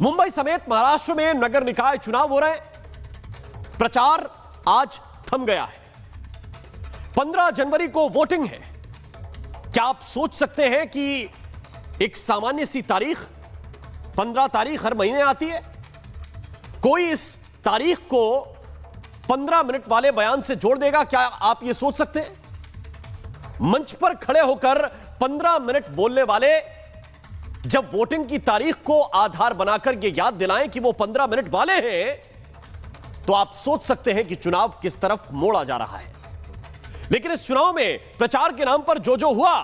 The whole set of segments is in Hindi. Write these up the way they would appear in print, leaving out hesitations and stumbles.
मुंबई समेत महाराष्ट्र में नगर निकाय चुनाव हो रहे हैं। प्रचार आज थम गया है। 15 जनवरी को वोटिंग है। क्या आप सोच सकते हैं कि एक सामान्य सी तारीख 15 तारीख हर महीने आती है? कोई इस तारीख को 15 मिनट वाले बयान से जोड़ देगा? क्या आप यह सोच सकते हैं? मंच पर खड़े होकर 15 मिनट बोलने वाले जब वोटिंग की तारीख को आधार बनाकर यह याद दिलाएं कि वो 15 मिनट वाले हैं, तो आप सोच सकते हैं कि चुनाव किस तरफ मोड़ा जा रहा है। लेकिन इस चुनाव में प्रचार के नाम पर जो हुआ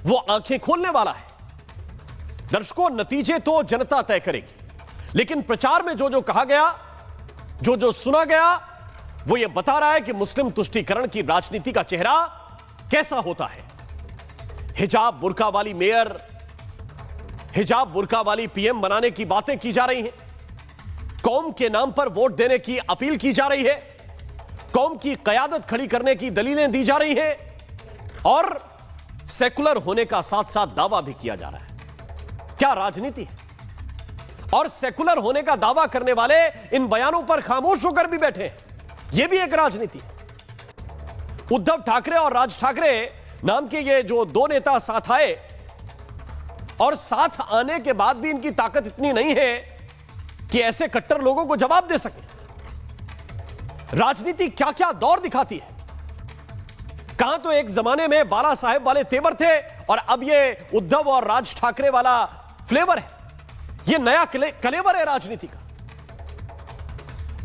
वो आंखें खोलने वाला है। दर्शकों, नतीजे तो जनता तय करेगी, लेकिन प्रचार में जो कहा गया, जो सुना गया, वो ये बता रहा है कि मुस्लिम तुष्टीकरण की राजनीति का चेहरा कैसा होता है। हिजाब बुर्का वाली मेयर, हिजाब बुर्का वाली पीएम बनाने की बातें की जा रही हैं। कौम के नाम पर वोट देने की अपील की जा रही है। कौम की कयादत खड़ी करने की दलीलें दी जा रही हैं और सेकुलर होने का साथ साथ दावा भी किया जा रहा है। क्या राजनीति है? और सेकुलर होने का दावा करने वाले इन बयानों पर खामोश होकर भी बैठे हैं। यह भी एक राजनीति है। उद्धव ठाकरे और राज ठाकरे नाम के ये जो दो नेता साथ आए और साथ आने के बाद भी इनकी ताकत इतनी नहीं है कि ऐसे कट्टर लोगों को जवाब दे सके। राजनीति क्या क्या दौर दिखाती है। कहां तो एक जमाने में बाला साहेब वाले तेवर थे और अब ये उद्धव और राज ठाकरे वाला फ्लेवर है। ये नया कलेवर है राजनीति का।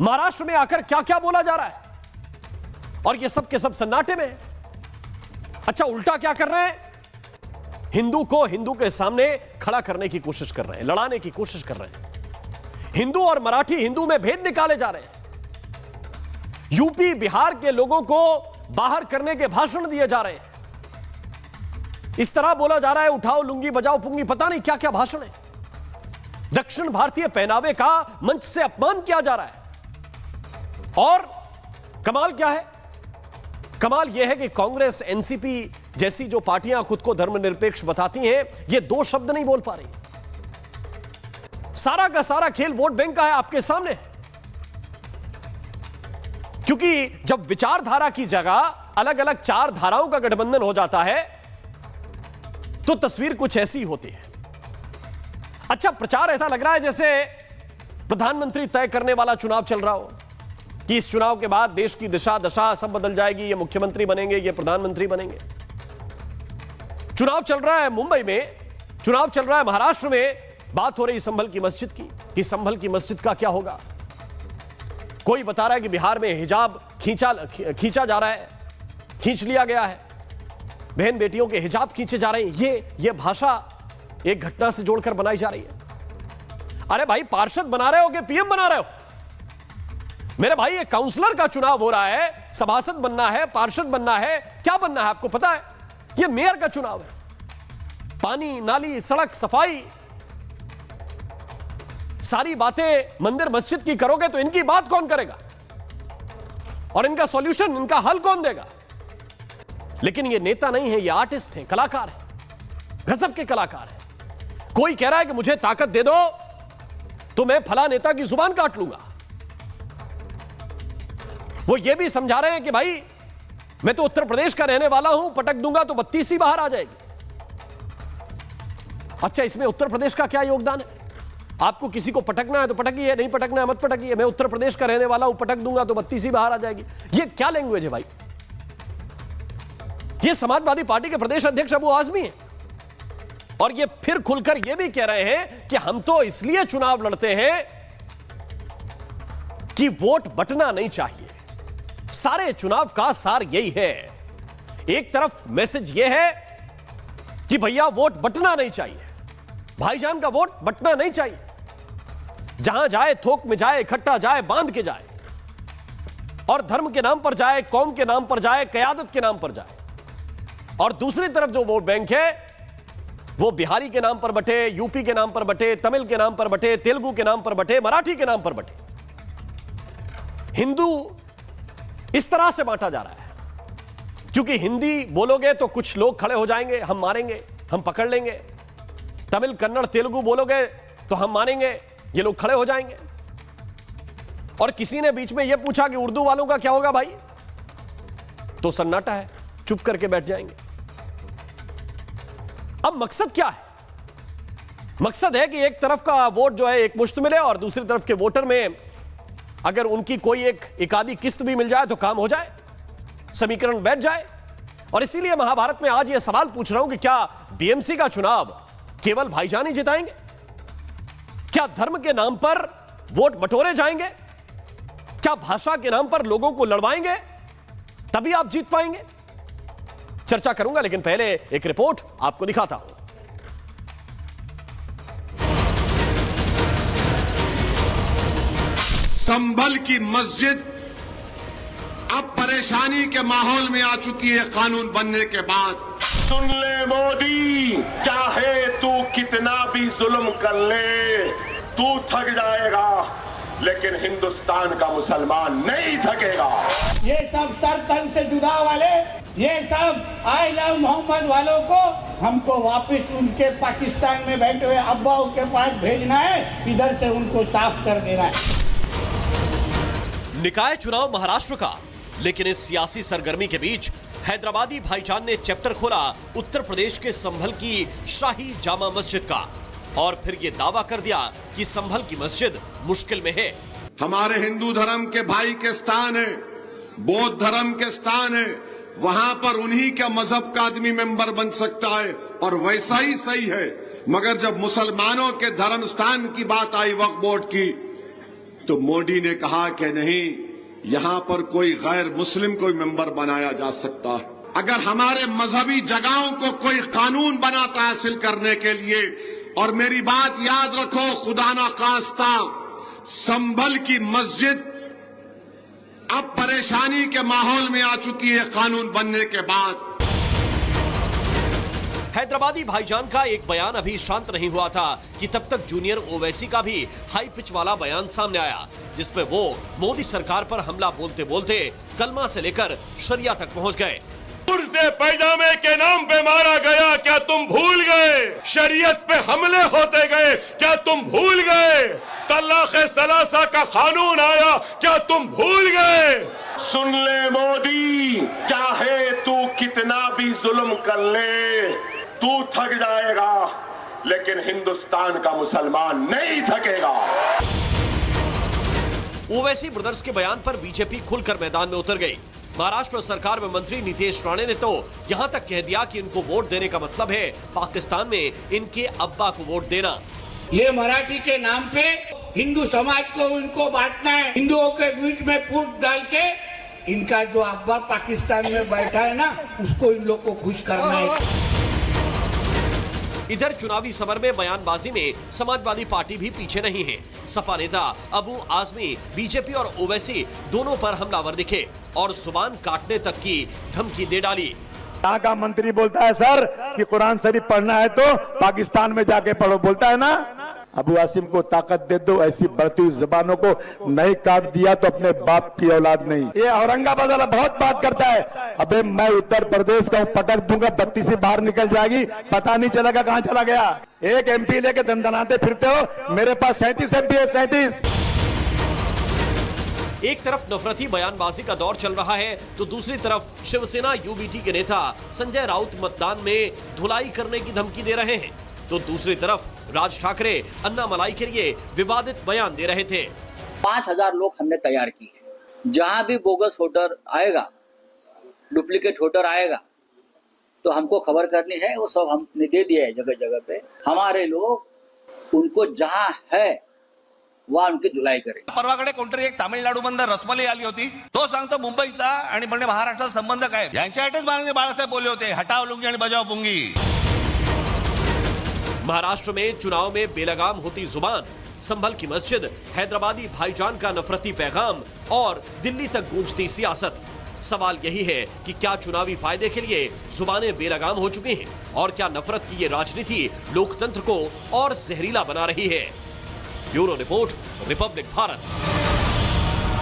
महाराष्ट्र में आकर क्या क्या बोला जा रहा है और ये सब के सब सन्नाटे में है। अच्छा, उल्टा क्या कर रहे हैं? हिंदू को हिंदू के सामने खड़ा करने की कोशिश कर रहे हैं, लड़ाने की कोशिश कर रहे हैं। हिंदू और मराठी हिंदू में भेद निकाले जा रहे हैं। यूपी बिहार के लोगों को बाहर करने के भाषण दिए जा रहे हैं। इस तरह बोला जा रहा है, उठाओ लुंगी बजाओ पुंगी, पता नहीं क्या क्या भाषण है। दक्षिण भारतीय पहनावे का मंच से अपमान किया जा रहा है। और कमाल क्या है? कमाल यह है कि कांग्रेस, एनसीपी जैसी जो पार्टियां खुद को धर्मनिरपेक्ष बताती हैं, ये दो शब्द नहीं बोल पा रही। सारा का सारा खेल वोट बैंक का है आपके सामने। क्योंकि जब विचारधारा की जगह अलग अलग चार धाराओं का गठबंधन हो जाता है तो तस्वीर कुछ ऐसी होती है। अच्छा, प्रचार ऐसा लग रहा है जैसे प्रधानमंत्री तय करने वाला चुनाव चल रहा हो कि इस चुनाव के बाद देश की दिशा दशा सब बदल जाएगी, ये मुख्यमंत्री बनेंगे, ये प्रधानमंत्री बनेंगे। चुनाव चल रहा है मुंबई में, चुनाव चल रहा है महाराष्ट्र में। बात हो रही संभल की मस्जिद की कि संभल की मस्जिद का क्या होगा। कोई बता रहा है कि बिहार में हिजाब खींचा जा रहा है, खींच लिया गया है। बहन बेटियों के हिजाब खींचे जा रहे हैं। ये भाषा एक घटना से जोड़कर बनाई जा रही है। अरे भाई, पार्षद बना रहे हो कि पीएम बना रहे हो? मेरे भाई, ये काउंसलर का चुनाव हो रहा है। सभासद बनना है, पार्षद बनना है, क्या बनना है आपको पता है? ये मेयर का चुनाव है। पानी, नाली, सड़क, सफाई, सारी बातें मंदिर मस्जिद की करोगे तो इनकी बात कौन करेगा और इनका सॉल्यूशन, इनका हल कौन देगा? लेकिन ये नेता नहीं है, ये आर्टिस्ट हैं, कलाकार हैं, गजब के कलाकार हैं। कोई कह रहा है कि मुझे ताकत दे दो तो मैं फला नेता की जुबान काट लूंगा। वो ये भी समझा रहे हैं कि भाई मैं तो उत्तर प्रदेश का रहने वाला हूं, पटक दूंगा तो 32 ही बाहर आ जाएगी। अच्छा, इसमें उत्तर प्रदेश का क्या योगदान है? आपको किसी को पटकना है तो पटकिए, नहीं पटकना है मत पटकिए। मैं उत्तर प्रदेश का रहने वाला हूं, पटक दूंगा तो 32 ही बाहर आ जाएगी। ये क्या लैंग्वेज है भाई? ये समाजवादी पार्टी के प्रदेश अध्यक्ष अबू आजमी है और ये फिर खुलकर ये भी कह रहे हैं कि हम तो इसलिए चुनाव लड़ते हैं कि वोट बंटना नहीं चाहिए। सारे चुनाव का सार यही है। एक तरफ मैसेज यह है कि भैया वोट बंटना नहीं चाहिए, भाईजान का वोट बंटना नहीं चाहिए। जहां जाए थोक में जाए, इकट्ठा जाए, बांध के जाए और धर्म के नाम पर जाए, कौम के नाम पर जाए, कयादत के नाम पर जाए। और दूसरी तरफ जो वोट बैंक है वो बिहारी के नाम पर बटे, यूपी के नाम पर बटे, तमिल के नाम पर बटे, तेलुगु के नाम पर बटे, मराठी के नाम पर बटे। हिंदू इस तरह से बांटा जा रहा है क्योंकि हिंदी बोलोगे तो कुछ लोग खड़े हो जाएंगे, हम मारेंगे, हम पकड़ लेंगे। तमिल, कन्नड़, तेलुगु बोलोगे तो हम मानेंगे, ये लोग खड़े हो जाएंगे। और किसी ने बीच में यह पूछा कि उर्दू वालों का क्या होगा भाई, तो सन्नाटा है, चुप करके बैठ जाएंगे। अब मकसद क्या है? मकसद है कि एक तरफ का वोट जो है एक मुश्त मिले और दूसरी तरफ के वोटर में अगर उनकी कोई एक आधी किस्त भी मिल जाए तो काम हो जाए, समीकरण बैठ जाए। और इसीलिए महाभारत में आज यह सवाल पूछ रहा हूं कि क्या बीएमसी का चुनाव केवल भाईजान ही जिताएंगे? क्या धर्म के नाम पर वोट बटोरे जाएंगे? क्या भाषा के नाम पर लोगों को लड़वाएंगे? तभी आप जीत पाएंगे। चर्चा करूंगा, लेकिन पहले एक रिपोर्ट आपको दिखाता हूं। संभल की मस्जिद अब परेशानी के माहौल में आ चुकी है कानून बनने के बाद। सुन ले मोदी, चाहे तू कितना भी जुल्म कर ले, तू थक जाएगा, लेकिन हिंदुस्तान का मुसलमान नहीं थकेगा। ये सब सर तन से जुदा वाले, ये सब आई लव मोहम्मद वालों को हमको वापस उनके पाकिस्तान में बैठे हुए अब्बा के पास भेजना है, इधर से उनको साफ कर देना है। निकाय चुनाव महाराष्ट्र का, लेकिन इस सियासी सरगर्मी के बीच हैदराबादी भाईजान ने चैप्टर खोला उत्तर प्रदेश के संभल की शाही जामा मस्जिद का, और फिर यह दावा कर दिया कि संभल की मस्जिद मुश्किल में है। हमारे हिंदू धर्म के भाई के स्थान है, बौद्ध धर्म के स्थान है, वहां पर उन्हीं के मजहब का आदमी मेंबर बन सकता है और वैसा ही सही है। मगर जब मुसलमानों के धर्म स्थान की बात आई वक्फ बोर्ड की, तो मोदी ने कहा कि नहीं, यहां पर कोई गैर मुस्लिम कोई मेंबर बनाया जा सकता है। अगर हमारे मजहबी जगहों को कोई कानून बनाता हासिल करने के लिए, और मेरी बात याद रखो, खुदा ना खास्ता संभल की मस्जिद अब परेशानी के माहौल में आ चुकी है कानून बनने के बाद। हैदराबादी भाईजान का एक बयान अभी शांत नहीं हुआ था कि तब तक जूनियर ओवैसी का भी हाई पिच वाला बयान सामने आया, जिसमें वो मोदी सरकार पर हमला बोलते बोलते कलमा से लेकर शरिया तक पहुंच गए। कुर्ते पैजामे के नाम पे मारा गया, क्या तुम भूल गए? शरीयत पे हमले होते गए, क्या तुम भूल गए? तलाक़े सलासा का कानून आया, क्या तुम भूल गए? सुन ले मोदी, चाहे तू कितना भी जुल्म कर ले, तू थक जाएगा, लेकिन हिंदुस्तान का मुसलमान नहीं थकेगा। ओवैसी ब्रदर्स के बयान पर बीजेपी खुलकर मैदान में उतर गई। महाराष्ट्र सरकार में मंत्री नीतीश राणे ने तो यहां तक कह दिया कि इनको वोट देने का मतलब है पाकिस्तान में इनके अब्बा को वोट देना। ये मराठी के नाम पे हिंदू समाज को उनको बांटना है, हिंदुओं के बीच में फूट डाल के इनका जो अब्बा पाकिस्तान में बैठा है ना, उसको इन लोग को खुश करना है। इधर चुनावी समर में बयानबाजी में समाजवादी पार्टी भी पीछे नहीं है। सपा नेता अबू आजमी बीजेपी और ओवैसी दोनों पर हमलावर दिखे और जुबान काटने तक की धमकी दे डाली। यहाँ का मंत्री बोलता है सर कि कुरान शरीफ पढ़ना है तो पाकिस्तान में जाके पढ़ो, बोलता है ना। अबू आसिम को ताकत दे दो, ऐसी बढ़ती हुई जबानों को नहीं काट दिया तो अपने बाप की औलाद नहीं। ये औरंगाबाद वाला बहुत बात करता है, अबे मैं उत्तर प्रदेश का पटक दूंगा, बत्ती से बाहर निकल जाएगी, पता नहीं चलेगा कहां चला गया। एक एमपी लेके दंदनाते फिरते हो, मेरे पास 37 एमपी है, 37। एक तरफ नफरती बयानबाजी का दौर चल रहा है तो दूसरी तरफ शिवसेना यूबीटी के नेता संजय राउत मतदान में धुलाई करने की धमकी दे रहे हैं, तो दूसरी तरफ राज ठाकरे अन्ना मलाई के लिए विवादित बयान दे रहे थे। 5000 लोग हमने तैयार किए हैं। जहां भी बोगस वोटर आएगा, डुप्लीकेट वोटर आएगा, तो हमको खबर करनी है, वो सब हमने दे दिया है जगह जगह पे। हमारे लोग उनको जहां है वहां उनकी धुलाई करें। परवाकडे कोणतरी एक तामिळनाडूमधून रसमलाई आली होती, तो सांगतो मुंबईचा आणि म्हणजे महाराष्ट्राचा संबंध काय। यांच्यासाठीच माननीय बाळासाहेब बोलले होते, हटाव लुंगी आणि बजाव पुंगी। महाराष्ट्र में चुनाव में बेलगाम होती जुबान, संभल की मस्जिद, हैदराबादी भाईजान का नफरती पैगाम और दिल्ली तक गूंजती सियासत। सवाल यही है कि क्या चुनावी फायदे के लिए जुबानें बेलगाम हो चुकी हैं और क्या नफरत की ये राजनीति लोकतंत्र को और जहरीला बना रही है। Bureau report, Republic Bharat.